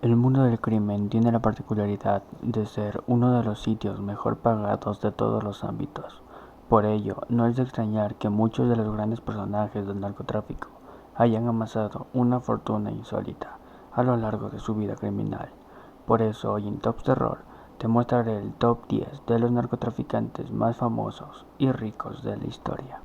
El mundo del crimen tiene la particularidad de ser uno de los sitios mejor pagados de todos los ámbitos. Por ello, no es de extrañar que muchos de los grandes personajes del narcotráfico hayan amasado una fortuna insólita a lo largo de su vida criminal. Por eso hoy en Top Terror te mostraré el top 10 de los narcotraficantes más famosos y ricos de la historia.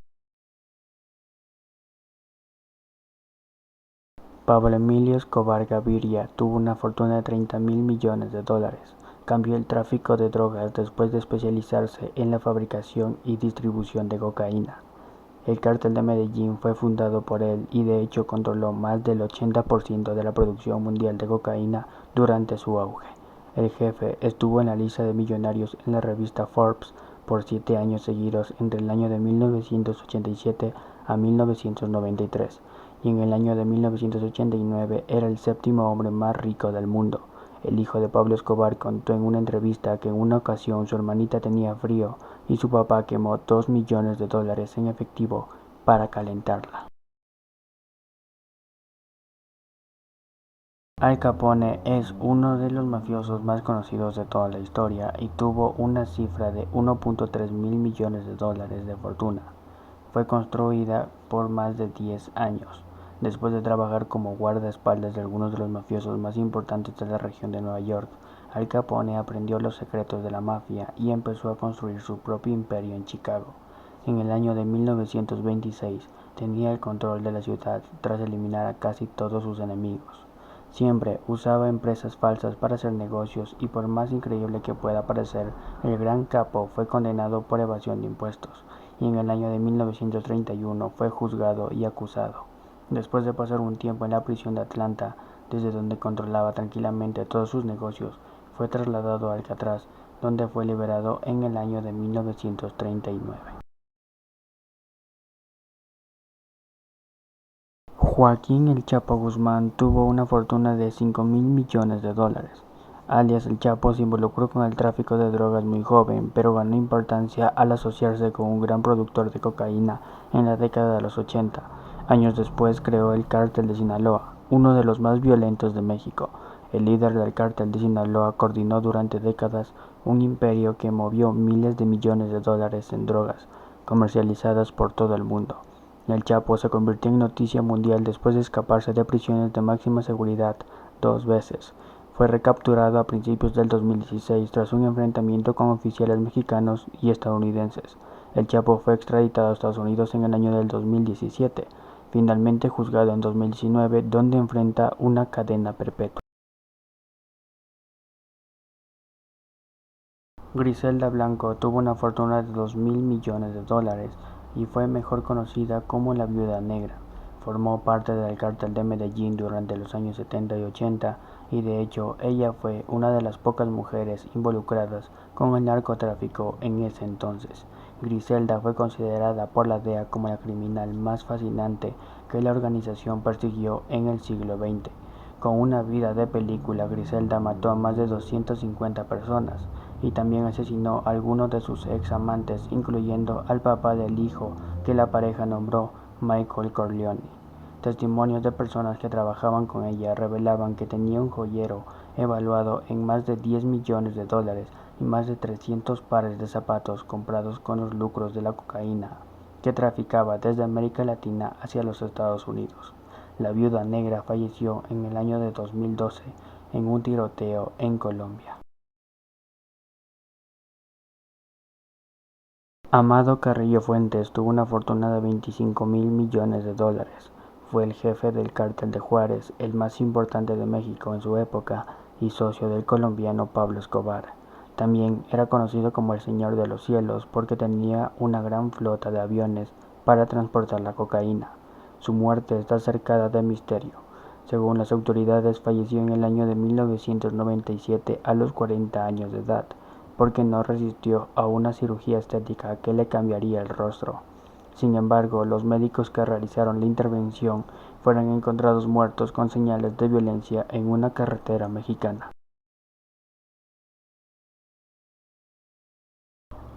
Pablo Emilio Escobar Gaviria tuvo una fortuna de 30.000 millones de dólares. Cambió el tráfico de drogas después de especializarse en la fabricación y distribución de cocaína. El cártel de Medellín fue fundado por él y de hecho controló más del 80% de la producción mundial de cocaína durante su auge. El jefe estuvo en la lista de millonarios en la revista Forbes por 7 años seguidos entre el año de 1987 a 1993 y en el año de 1989 era el séptimo hombre más rico del mundo. El hijo de Pablo Escobar contó en una entrevista que en una ocasión su hermanita tenía frío y su papá quemó $2 millones en efectivo para calentarla. Al Capone es uno de los mafiosos más conocidos de toda la historia y tuvo una cifra de 1.3 mil millones de dólares de fortuna. Fue construida por más de 10 años, después de trabajar como guardaespaldas de algunos de los mafiosos más importantes de la región de Nueva York. Al Capone aprendió los secretos de la mafia y empezó a construir su propio imperio en Chicago. En el año de 1926 tenía el control de la ciudad tras eliminar a casi todos sus enemigos. Siempre usaba empresas falsas para hacer negocios y por más increíble que pueda parecer, el gran capo fue condenado por evasión de impuestos y en el año de 1931 fue juzgado y acusado. Después de pasar un tiempo en la prisión de Atlanta, desde donde controlaba tranquilamente todos sus negocios, fue trasladado a Alcatraz, donde fue liberado en el año de 1939. Joaquín El Chapo Guzmán tuvo una fortuna de 5.000 millones de dólares. Alias El Chapo se involucró con el tráfico de drogas muy joven, pero ganó importancia al asociarse con un gran productor de cocaína en la década de los 80. Años después creó el Cártel de Sinaloa, uno de los más violentos de México. El líder del Cártel de Sinaloa coordinó durante décadas un imperio que movió miles de millones de dólares en drogas, comercializadas por todo el mundo. El Chapo se convirtió en noticia mundial después de escaparse de prisiones de máxima seguridad 2 veces. Fue recapturado a principios del 2016 tras un enfrentamiento con oficiales mexicanos y estadounidenses. El Chapo fue extraditado a Estados Unidos en el año del 2017, finalmente juzgado en 2019, donde enfrenta una cadena perpetua. Griselda Blanco tuvo una fortuna de 2.000 millones de dólares y fue mejor conocida como la Viuda Negra. Formó parte del cártel de Medellín durante los años 70 y 80 y de hecho ella fue una de las pocas mujeres involucradas con el narcotráfico en ese entonces. Griselda fue considerada por la DEA como la criminal más fascinante que la organización persiguió en el siglo XX. Con una vida de película, Griselda mató a más de 250 personas y también asesinó a algunos de sus ex amantes, incluyendo al papá del hijo que la pareja nombró Michael Corleone. Testimonios de personas que trabajaban con ella revelaban que tenía un joyero evaluado en más de 10 millones de dólares y más de 300 pares de zapatos comprados con los lucros de la cocaína que traficaba desde América Latina hacia los Estados Unidos. La Viuda Negra falleció en el año de 2012 en un tiroteo en Colombia. Amado Carrillo Fuentes tuvo una fortuna de 25.000 millones de dólares. Fue el jefe del Cártel de Juárez, el más importante de México en su época y socio del colombiano Pablo Escobar. También era conocido como el Señor de los Cielos porque tenía una gran flota de aviones para transportar la cocaína. Su muerte está cercada de misterio. Según las autoridades, falleció en el año de 1997 a los 40 años de edad porque no resistió a una cirugía estética que le cambiaría el rostro. Sin embargo, los médicos que realizaron la intervención fueron encontrados muertos con señales de violencia en una carretera mexicana.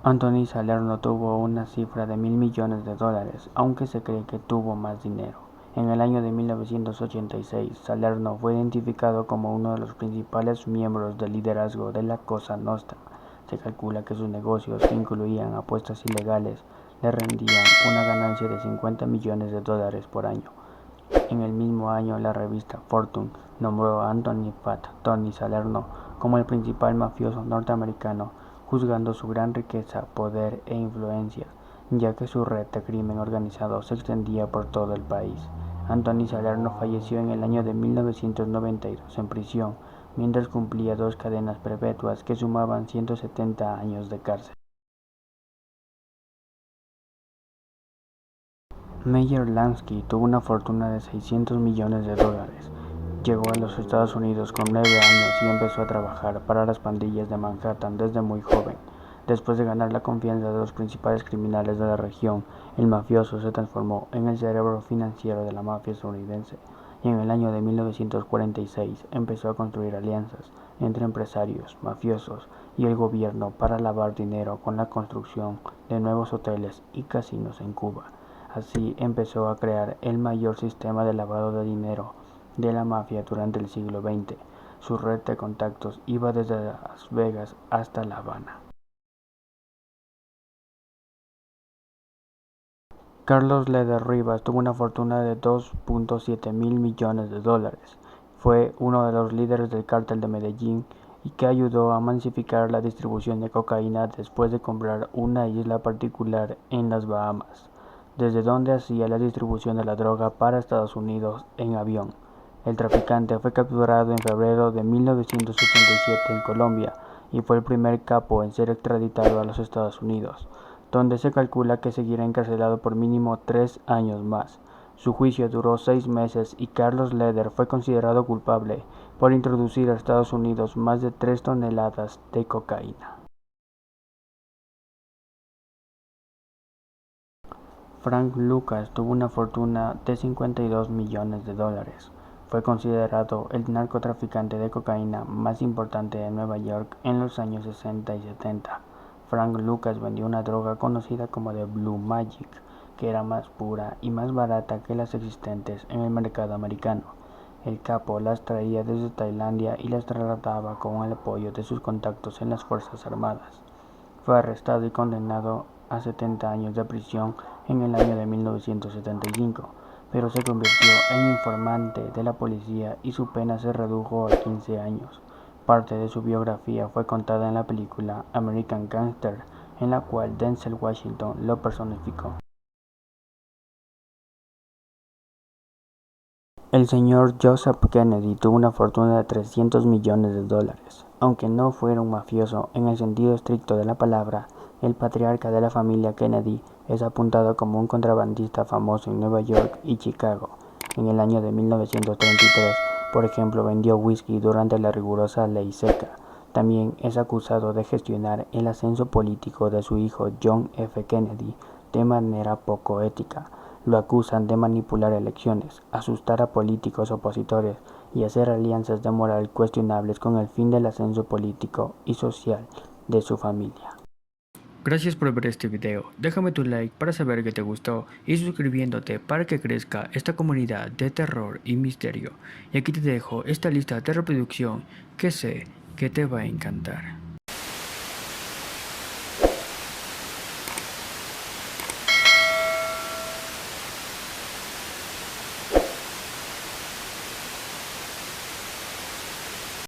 Anthony Salerno tuvo una cifra de 1.000 millones de dólares, aunque se cree que tuvo más dinero. En el año de 1986, Salerno fue identificado como uno de los principales miembros del liderazgo de la Cosa Nostra. Se calcula que sus negocios, que incluían apuestas ilegales, le rendían una ganancia de $50 millones por año. En el mismo año, la revista Fortune nombró a Anthony "Fat Tony" Salerno como el principal mafioso norteamericano, juzgando su gran riqueza, poder e influencia, ya que su red de crimen organizado se extendía por todo el país. Anthony Salerno falleció en el año de 1992 en prisión, mientras cumplía 2 cadenas perpetuas que sumaban 170 años de cárcel. Meyer Lansky tuvo una fortuna de $600 millones. Llegó a los Estados Unidos con 9 años y empezó a trabajar para las pandillas de Manhattan desde muy joven. Después de ganar la confianza de los principales criminales de la región, el mafioso se transformó en el cerebro financiero de la mafia estadounidense y en el año de 1946 empezó a construir alianzas entre empresarios, mafiosos y el gobierno para lavar dinero con la construcción de nuevos hoteles y casinos en Cuba. Así empezó a crear el mayor sistema de lavado de dinero de la mafia durante el siglo XX. Su red de contactos iba desde Las Vegas hasta La Habana. Carlos Leder Rivas tuvo una fortuna de $2.7 mil millones. Fue uno de los líderes del cártel de Medellín y que ayudó a masificar la distribución de cocaína después de comprar una isla particular en las Bahamas, desde donde hacía la distribución de la droga para Estados Unidos en avión. El traficante fue capturado en febrero de 1987 en Colombia y fue el primer capo en ser extraditado a los Estados Unidos, donde se calcula que seguirá encarcelado por mínimo 3 años más. Su juicio duró 6 meses y Carlos Leder fue considerado culpable por introducir a Estados Unidos más de 3 toneladas de cocaína. Frank Lucas tuvo una fortuna de $52 millones. Fue considerado el narcotraficante de cocaína más importante de Nueva York en los años 60 y 70. Frank Lucas vendió una droga conocida como The Blue Magic, que era más pura y más barata que las existentes en el mercado americano. El capo las traía desde Tailandia y las trasladaba con el apoyo de sus contactos en las Fuerzas Armadas. Fue arrestado y condenado a 70 años de prisión en el año de 1975, pero se convirtió en informante de la policía y su pena se redujo a 15 años. Parte de su biografía fue contada en la película American Gangster, en la cual Denzel Washington lo personificó. El señor Joseph Kennedy tuvo una fortuna de $300 millones. Aunque no fuera un mafioso en el sentido estricto de la palabra, el patriarca de la familia Kennedy es apuntado como un contrabandista famoso en Nueva York y Chicago. En el año de 1933, por ejemplo, vendió whisky durante la rigurosa ley seca. También es acusado de gestionar el ascenso político de su hijo John F. Kennedy de manera poco ética. Lo acusan de manipular elecciones, asustar a políticos opositores y hacer alianzas de moral cuestionables con el fin del ascenso político y social de su familia. Gracias por ver este video, déjame tu like para saber que te gustó y suscribiéndote para que crezca esta comunidad de terror y misterio. Y aquí te dejo esta lista de reproducción que sé que te va a encantar.